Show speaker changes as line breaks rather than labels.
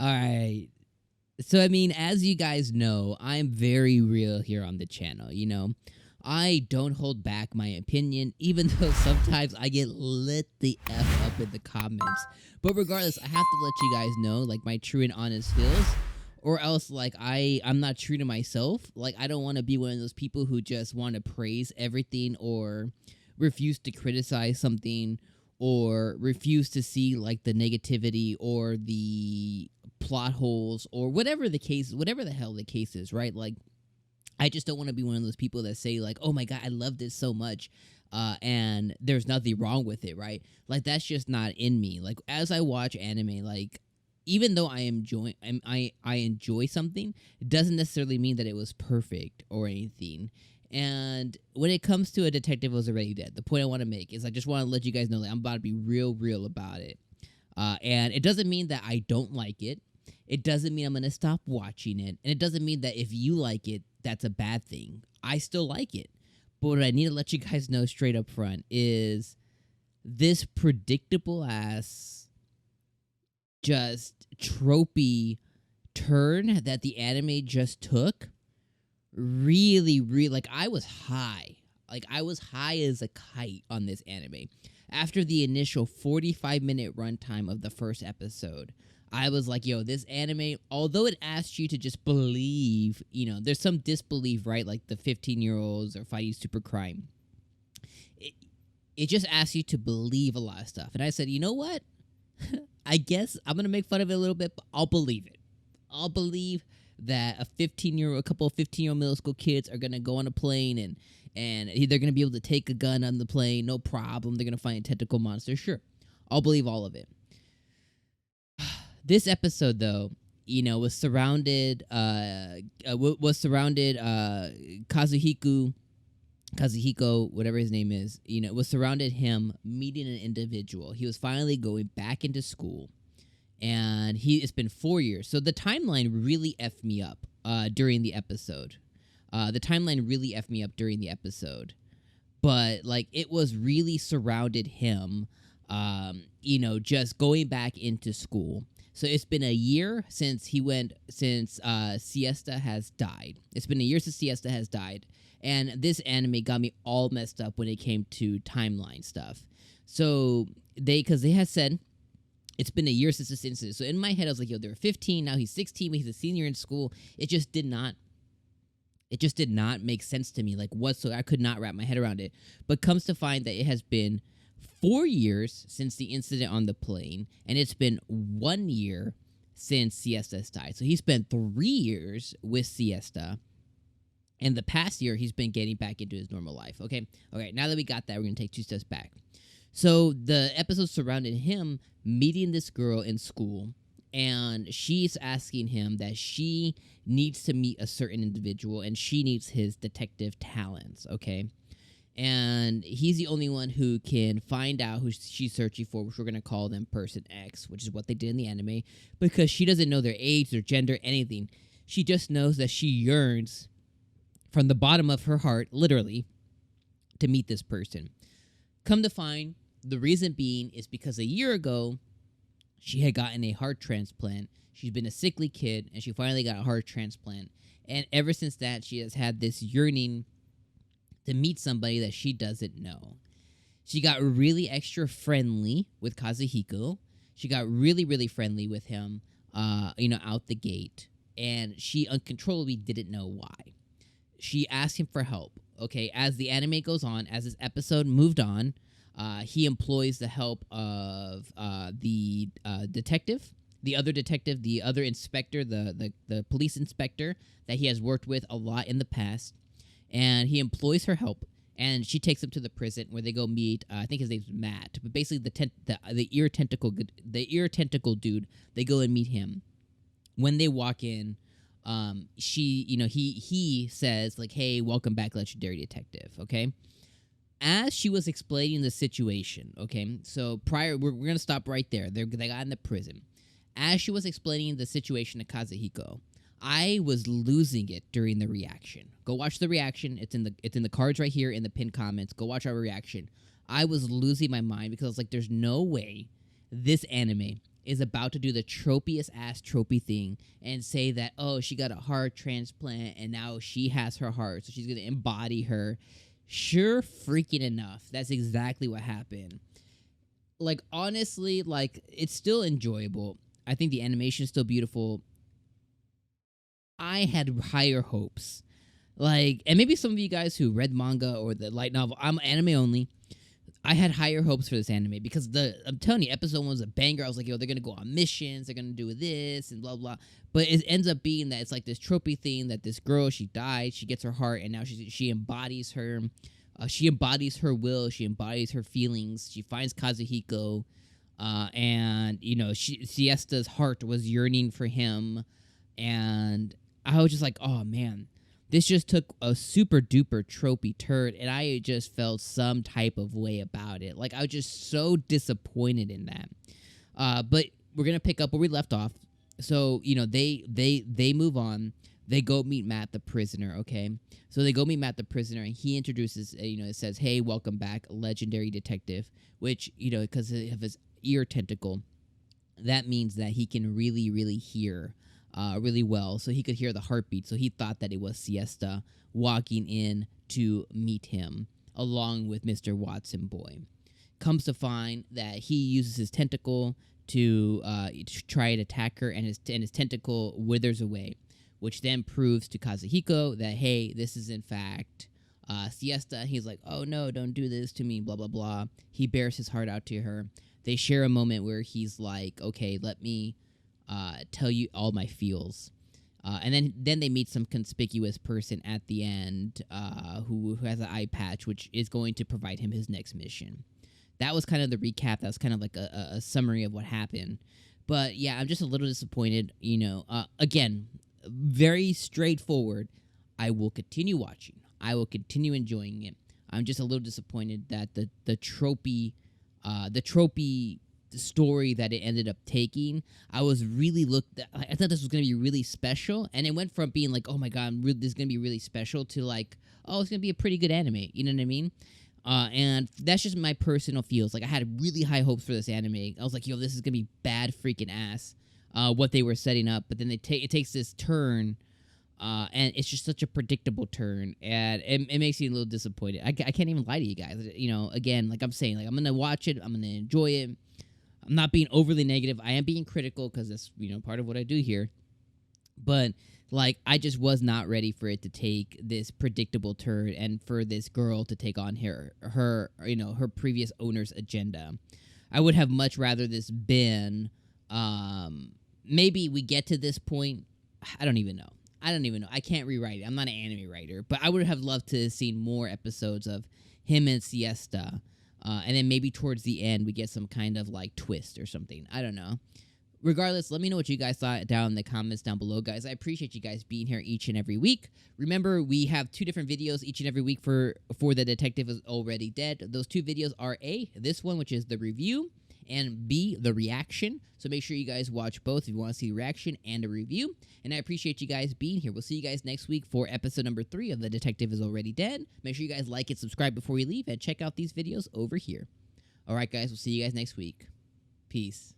All right. So, I mean, as you guys know, I'm very real here on the channel, you know? I don't hold back my opinion, even though sometimes I get lit the F up in the comments. But regardless, I have to let you guys know, like, my true and honest feels, or else, like, I'm not true to myself. Like, I don't want to be one of those people who just want to praise everything or refuse to criticize something or refuse to see, like, the negativity or the plot holes or whatever the hell the case is, right? Like, I just don't want to be one of those people that say, like, oh my God, I love this so much. And there's nothing wrong with it, right? Like, that's just not in me. Like, as I watch anime, like, even though I enjoy something, it doesn't necessarily mean that it was perfect or anything. And when it comes to A Detective Was Already Dead, the point I want to make is I just want to let you guys know that I'm about to be real about it. And it doesn't mean that I don't like it. It doesn't mean I'm going to stop watching it. And it doesn't mean that if you like it, that's a bad thing. I still like it. But what I need to let you guys know straight up front is this predictable ass, just tropey turn that the anime just took really, like, I was high. Like, I was high as a kite on this anime. After the initial 45-minute runtime of the first episode, I was like, yo, this anime, although it asks you to just believe, you know, there's some disbelief, right? Like the 15-year-olds are fighting super crime. It just asks you to believe a lot of stuff. And I said, you know what? I guess I'm going to make fun of it a little bit, but I'll believe it. I'll believe that a couple of 15-year-old middle school kids are going to go on a plane and they're going to be able to take a gun on the plane, no problem. They're going to find a tentacle monster. Sure, I'll believe all of it. This episode, though, you know, was surrounded Kazuhiko, whatever his name is, you know, was surrounded him meeting an individual. He was finally going back into school, and it's been 4 years. So the timeline really effed me up during the episode. But, like, it was really surrounded him, you know, just going back into school. So it's been a year since Siesta has died. It's been a year since Siesta has died. And this anime got me all messed up when it came to timeline stuff. So because they had said it's been a year since this incident. So in my head, I was like, yo, they were 15, now he's 16, but he's a senior in school. It just did not make sense to me, like, whatsoever. I could not wrap my head around it. But comes to find that it has been 4 years since the incident on the plane, and it's been 1 year since Siesta's died. So he spent 3 years with Siesta, and the past year he's been getting back into his normal life. Okay, now that we got that, we're going to take 2 steps back. So the episode surrounded him meeting this girl in school, and she's asking him that she needs to meet a certain individual, and she needs his detective talents, okay? And he's the only one who can find out who she's searching for, which we're going to call them Person X, which is what they did in the anime, because she doesn't know their age, their gender, anything. She just knows that she yearns from the bottom of her heart, literally, to meet this person. Come to find, the reason being is because a year ago, she had gotten a heart transplant. She's been a sickly kid, and she finally got a heart transplant. And ever since that, she has had this yearning to meet somebody that she doesn't know. She got really extra friendly with Kazuhiko. She got really friendly with him, you know, out the gate. And she uncontrollably didn't know why. She asked him for help. Okay, as the anime goes on, as this episode moved on, he employs the help of the detective, the other inspector, the police inspector that he has worked with a lot in the past. And he employs her help, and she takes him to the prison where they go meet. I think his name's Matt, but basically the ear tentacle dude. They go and meet him. When they walk in, he says, like, "Hey, welcome back, legendary detective." Okay. As she was explaining the situation, okay, so we're gonna stop right there. They got in the prison. As she was explaining the situation to Kazuhiko, I was losing it during the reaction. Go watch the reaction. It's in the cards right here in the pinned comments. Go watch our reaction. I was losing my mind because I was like, there's no way this anime is about to do the tropiest ass tropey thing and say that, oh, she got a heart transplant and now she has her heart, so she's gonna embody her. Sure freaking enough, that's exactly what happened. Like, honestly, like, it's still enjoyable. I think the animation is still beautiful. I had higher hopes. Like, and maybe some of you guys who read manga or the light novel, I'm anime only. I had higher hopes for this anime because I'm telling you, episode 1 was a banger. I was like, yo, they're gonna go on missions, they're gonna do this and blah blah. But it ends up being that it's like this tropey thing that this girl, she died, she gets her heart, and now she embodies her. She embodies her will. She embodies her feelings. She finds Kazuhiko, and Siesta's heart was yearning for him, and I was just like, oh man, this just took a super duper tropey turd, and I just felt some type of way about it. Like, I was just so disappointed in that. But we're gonna pick up where we left off. So they move on. They go meet Matt the prisoner. Okay, so they go meet Matt the prisoner, and he introduces. It says, "Hey, welcome back, legendary detective." Which because of his ear tentacle, that means that he can really, really hear really well. So he could hear the heartbeat. So he thought that it was Siesta walking in to meet him along with Mr. Watson Boy. Comes to find that he uses his tentacle to try and attack her, and his tentacle withers away, which then proves to Kazuhiko that, hey, this is in fact Siesta. He's like, oh no, don't do this to me, blah, blah, blah. He bears his heart out to her. They share a moment where he's like, okay, let me tell you all my feels. And then they meet some conspicuous person at the end who has an eye patch, which is going to provide him his next mission. That was kind of the recap. That was kind of like a summary of what happened. But yeah, I'm just a little disappointed. Again, very straightforward. I will continue watching. I will continue enjoying it. I'm just a little disappointed that the tropey story that it ended up taking. I was really I thought this was gonna be really special, and it went from being like, oh my god, this is gonna be really special, to like, oh, it's gonna be a pretty good anime. You know what I mean? And that's just my personal feels. Like, I had really high hopes for this anime. I was like, yo, this is gonna be bad freaking ass. What they were setting up, but then it takes this turn. And it's just such a predictable turn, and it makes me a little disappointed. I can't even lie to you guys. Again, like I'm saying, like, I'm gonna watch it. I'm gonna enjoy it. I'm not being overly negative. I am being critical because that's part of what I do here. But like, I just was not ready for it to take this predictable turn, and for this girl to take on her previous owner's agenda. I would have much rather this been. Maybe we get to this point. I don't even know. I can't rewrite it. I'm not an anime writer, but I would have loved to have seen more episodes of him and Siesta. And then maybe towards the end, we get some kind of like twist or something. I don't know. Regardless, let me know what you guys thought down in the comments down below, guys. I appreciate you guys being here each and every week. Remember, we have 2 different videos each and every week for The Detective Is Already Dead. Those 2 videos are A, this one, which is the review, and B, the reaction. So make sure you guys watch both if you want to see the reaction and a review. And I appreciate you guys being here. We'll see you guys next week for episode number 3 of The Detective Is Already Dead. Make sure you guys like and subscribe before you leave, and check out these videos over here. All right, guys, we'll see you guys next week. Peace.